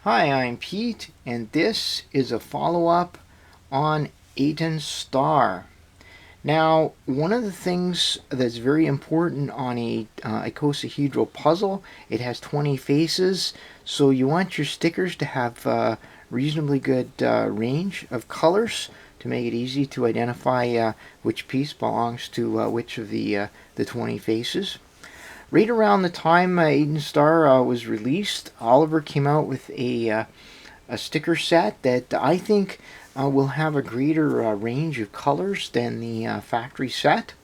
Hi, I'm Pete, and this is a follow-up on Eitan star. Now, one of the things that's very important on a icosahedral puzzle, it has 20 faces, so you want your stickers to have reasonably good range of colors to make it easy to identify which piece belongs to which of the 20 faces. Right around the time Eitan star was released, Olivér came out with a sticker set that I think will have a greater range of colors than the factory set.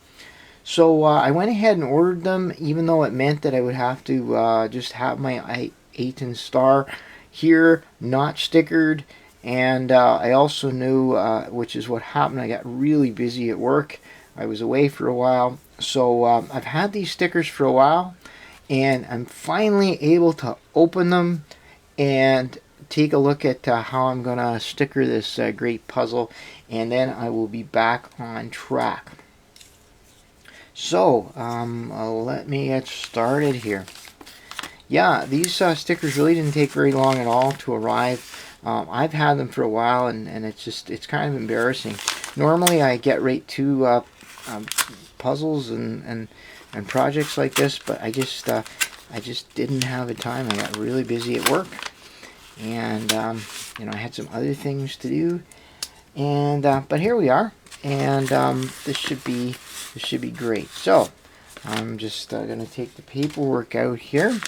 So I went ahead and ordered them, even though it meant that I would have to just have my Eitan star here, not stickered. And I also knew, which is what happened, I got really busy at work. I was away for a while. So I've had these stickers for a while, and I'm finally able to open them and take a look at how I'm going to sticker this great puzzle, and then I will be back on track. So let me get started here. Yeah, these stickers really didn't take very long at all to arrive. I've had them for a while, and it's kind of embarrassing. Normally I get right to puzzles and projects like this, but I just didn't have the time. I got really busy at work, and I had some other things to do, and but here we are, and this should be great. So I'm just gonna take the paperwork out here,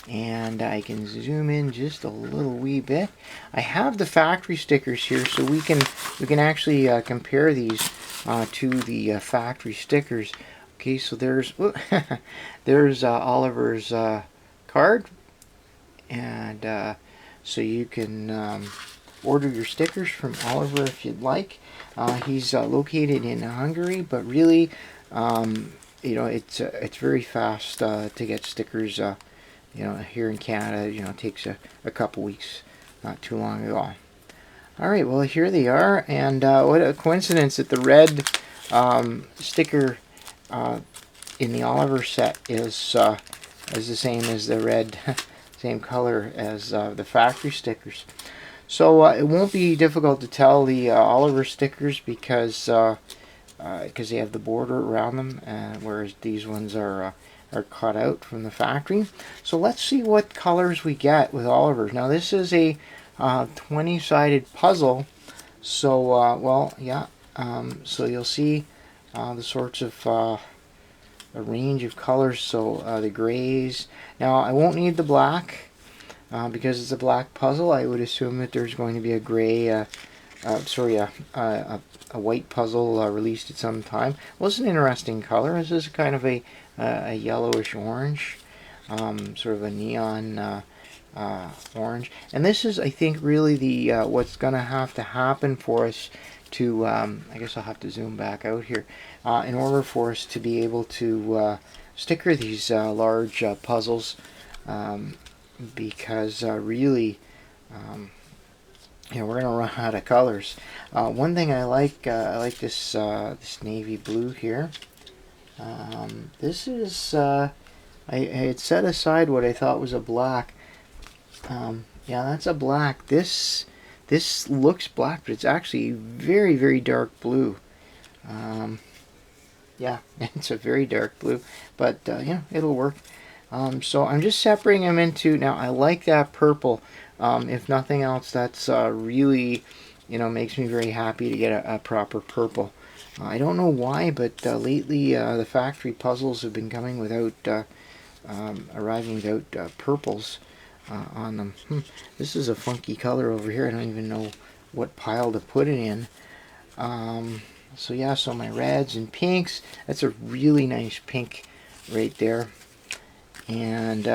and I can zoom in just a little wee bit. I have the factory stickers here, so we can actually compare these to the factory stickers. Okay, so there's there's Olivér's card, and so you can order your stickers from Olivér if you'd like. He's located in Hungary, but really, it's very fast to get stickers. Here in Canada, it takes a couple weeks, not too long at all. All right, well, here they are, and what a coincidence that the red sticker in the Olivér set is the same as the red, same color as the factory stickers. So it won't be difficult to tell the Olivér stickers because they have the border around them, whereas these ones are cut out from the factory. So let's see what colors we get with Olivér. Now this is a 20-sided puzzle, so so you'll see the sorts of a range of colors. So the grays. Now I won't need the black because it's a black puzzle. I would assume that there's going to be a gray, a white puzzle released at some time. Well, it's an interesting color. This is kind of a yellowish orange, sort of a neon orange, and this is, I think, really the what's going to have to happen for us to I guess I'll have to zoom back out here in order for us to be able to sticker these large puzzles, because really we're going to run out of colors. One thing I like this this navy blue here. This is I had set aside what I thought was a black. Yeah, that's a black. This looks black, but it's actually very, very dark blue. Yeah, it's a very dark blue, but it'll work. So I'm just separating them into. Now I like that purple. If nothing else, that's really makes me very happy to get a proper purple. I don't know why, but lately the factory puzzles have been coming without arriving without purples on them. This is a funky color over here. I don't even know what pile to put it in. So yeah, so my reds and pinks. That's a really nice pink right there, and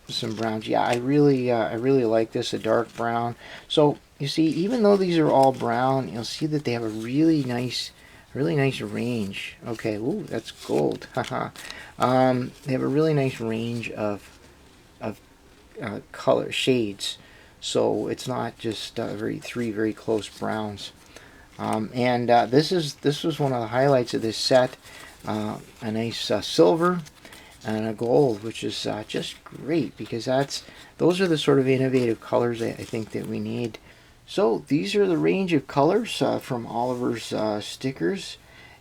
some browns. Yeah, I really like this, a dark brown. So you see, even though these are all brown, you'll see that they have a really nice range. Okay, ooh, that's gold. They have a really nice range of color shades, so it's not just three very close browns. And this was one of the highlights of this set. A nice silver and a gold, which is just great, because that's those are the sort of innovative colors I think that we need. So these are the range of colors from Olivér stickers,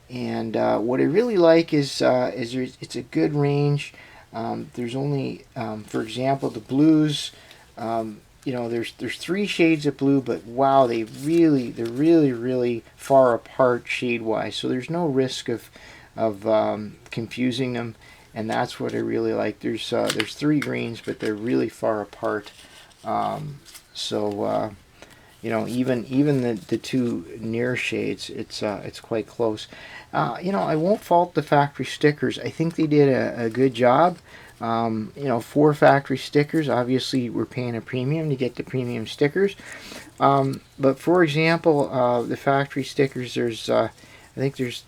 and what I really like is it's a good range. There's only, for example, the blues. You know, there's 3 shades of blue, but wow, they're really far apart shade wise. So there's no risk of confusing them, and that's what I really like. There's 3 greens, but they're really far apart. You know, even the 2 near shades, it's quite close. You know, I won't fault the factory stickers. I think they did a good job. You know, 4 factory stickers. Obviously, we're paying a premium to get the premium stickers. But for example, the factory stickers, there's I think there's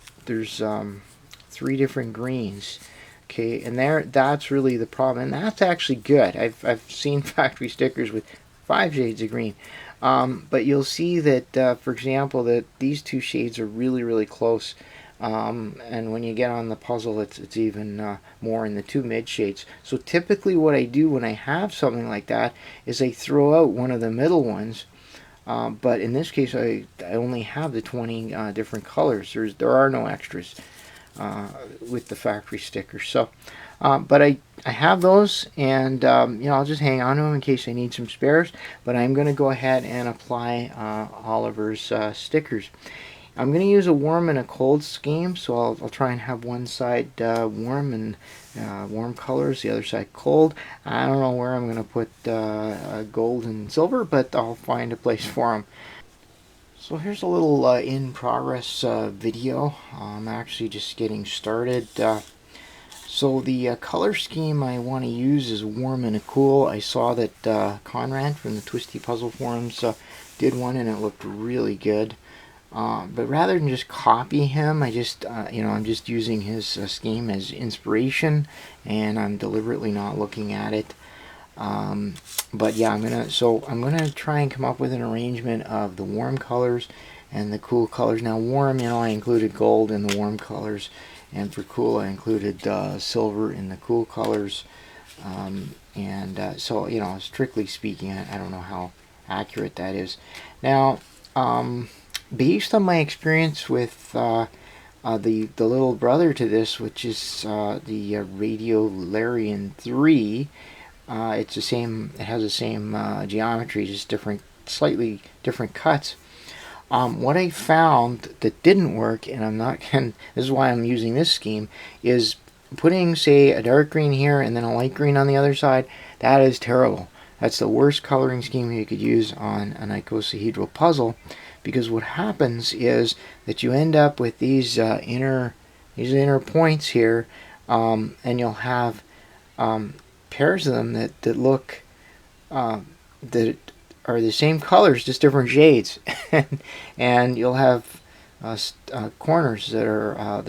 3 different greens. Okay, and that's really the problem, and that's actually good. I've seen factory stickers with 5 shades of green. But you'll see that, for example, that these 2 shades are really close. And when you get on the puzzle, it's even more in the 2 mid shades. So typically what I do when I have something like that is I throw out one of the middle ones. But in this case, I only have the 20 different colors. There are no extras with the factory stickers. So, but I have those, and you know, I'll just hang on to them in case I need some spares. But I'm going to go ahead and apply Olivér's stickers. I'm going to use a warm and a cold scheme, so I'll try and have one side warm and warm colors, the other side cold. I don't know where I'm going to put gold and silver, but I'll find a place for them. So here's a little in progress video. I'm actually just getting started. So the color scheme I want to use is warm and a cool. I saw that Conrad from the Twisty Puzzle Forums did one, and it looked really good. But rather than just copy him, I just you know, I'm just using his scheme as inspiration, and I'm deliberately not looking at it. But yeah, I'm gonna try and come up with an arrangement of the warm colors and the cool colors. Now warm, you know, I included gold in the warm colors, and for cool I included silver in the cool colors. So you know, strictly speaking, I don't know how accurate that is. Now based on my experience with the little brother to this, which is the Radiolarian 3, it's the same. It has the same geometry, just slightly different cuts. What I found that didn't work, and I'm not this is why I'm using this scheme, is putting, say, a dark green here and then a light green on the other side. That is terrible. That's the worst coloring scheme you could use on an icosahedral puzzle, because what happens is that you end up with these inner points here, and you'll have pairs of them that look that are the same colors, just different shades, and you'll have corners that are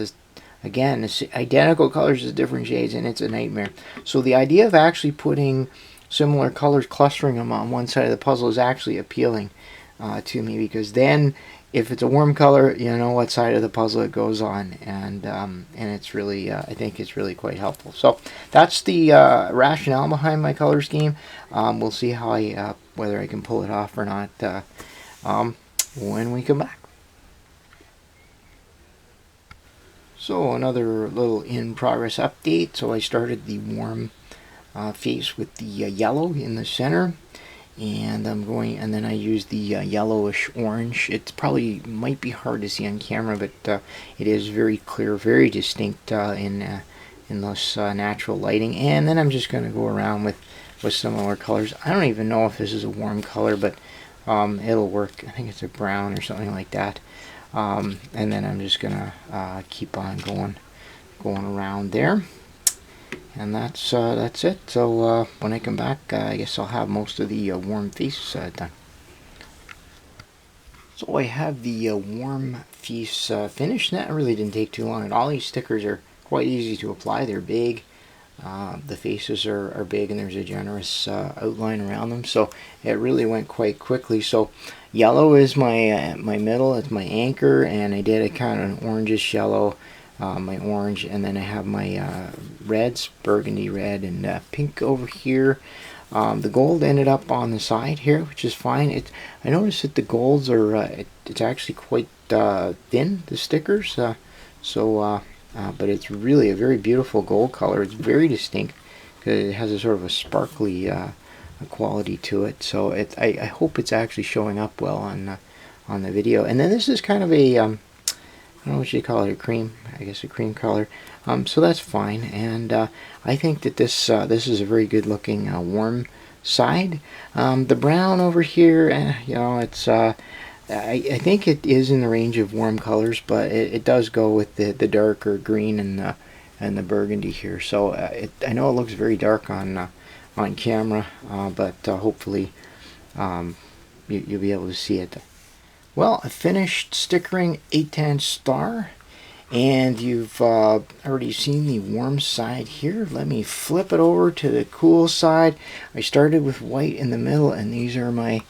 again identical colors as different shades, and it's a nightmare. So the idea of actually putting similar colors, clustering them on one side of the puzzle, is actually appealing to me, because then if it's a warm color, you know what side of the puzzle it goes on, and it's really I think it's really quite helpful. So that's the rationale behind my color scheme. We'll see how whether I can pull it off or not when we come back. So another little in progress update. So I started the warm face with the yellow in the center, and then I use the yellowish orange. It probably might be hard to see on camera, but it is very clear, very distinct in this natural lighting. And then I'm just going to go around with similar colors. I don't even know if this is a warm color, but it'll work. I think it's a brown or something like that. And then I'm just going to keep on going around there. And that's it. So when I come back, I guess I'll have most of the warm face done. So I have the warm face finished. That really didn't take too long at all. These stickers are quite easy to apply. They're big. The faces are big, and there's a generous outline around them. So it really went quite quickly. So yellow is my middle. It's my anchor, and I did a kind of an orangish yellow. My orange, and then I have my reds, burgundy red and pink over here. The gold ended up on the side here, which is fine. I noticed that the golds are it's actually quite thin, the stickers. But it's really a very beautiful gold color. It's very distinct because it has a sort of a sparkly quality to it. So I hope it's actually showing up well on the video. And then this is kind of a I don't know what you call it, a cream, I guess a cream color. So that's fine, and I think that this is a very good looking warm side. The brown over here, you know, it's I think it is in the range of warm colors, but it does go with the darker green and the burgundy here. So I know it looks very dark on camera, but hopefully you'll be able to see it. Well, I finished stickering Eitan Star, and you've already seen the warm side here. Let me flip it over to the cool side. I started with white in the middle, and these are my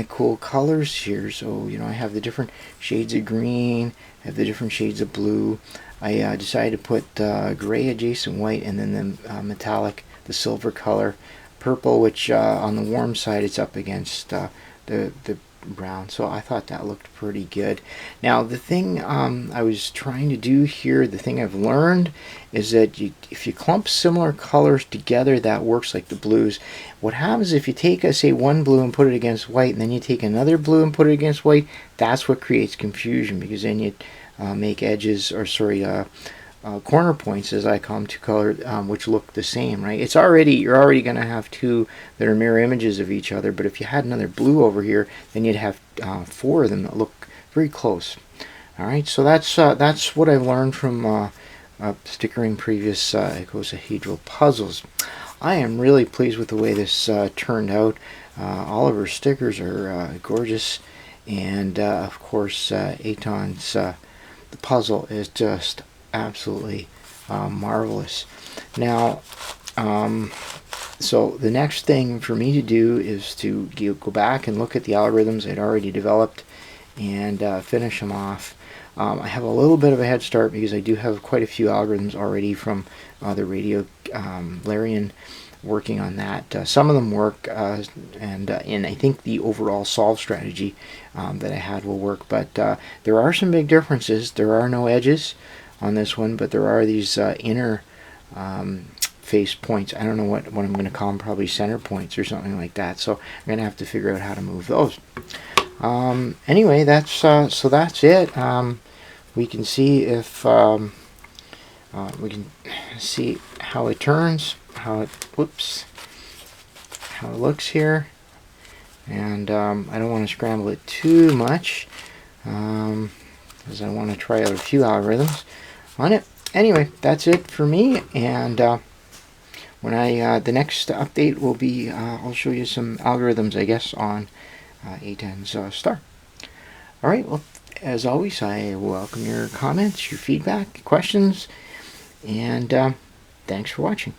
cool colors here. So, you know, I have the different shades of green, I have the different shades of blue. I decided to put gray adjacent white, and then the metallic, the silver color, purple, which on the warm side it's up against the brown. So I thought that looked pretty good. Now the thing I was trying to do here, the thing I've learned is that if you clump similar colors together, that works like the blues. What happens if you take, say, one blue and put it against white, and then you take another blue and put it against white, that's what creates confusion, because then you make edges, or sorry, corner points, as I call them, two colored, which look the same, right? You're already going to have two that are mirror images of each other, but if you had another blue over here, then you'd have four of them that look very close. All right, so that's what I've learned from stickering previous icosahedral puzzles. I am really pleased with the way this turned out. All of her stickers are gorgeous, and of course Eitan's the puzzle is just absolutely marvelous. Now, so the next thing for me to do is to go back and look at the algorithms I'd already developed and finish them off. I have a little bit of a head start because I do have quite a few algorithms already from the Radio Larian working on that. Some of them work, and I think the overall solve strategy that I had will work, but there are some big differences. There are no edges on this one, but there are these inner face points. I don't know what I'm going to call them, probably center points or something like that, so I'm going to have to figure out how to move those. Anyway, that's so that's it. We can see if we can see how it turns, how it looks here, and I don't want to scramble it too much because I want to try out a few algorithms on it. Anyway, that's it for me, and when the next update will be, I'll show you some algorithms, I guess, on Eitan's Star. All right, well, as always, I welcome your comments, your feedback, questions, and thanks for watching.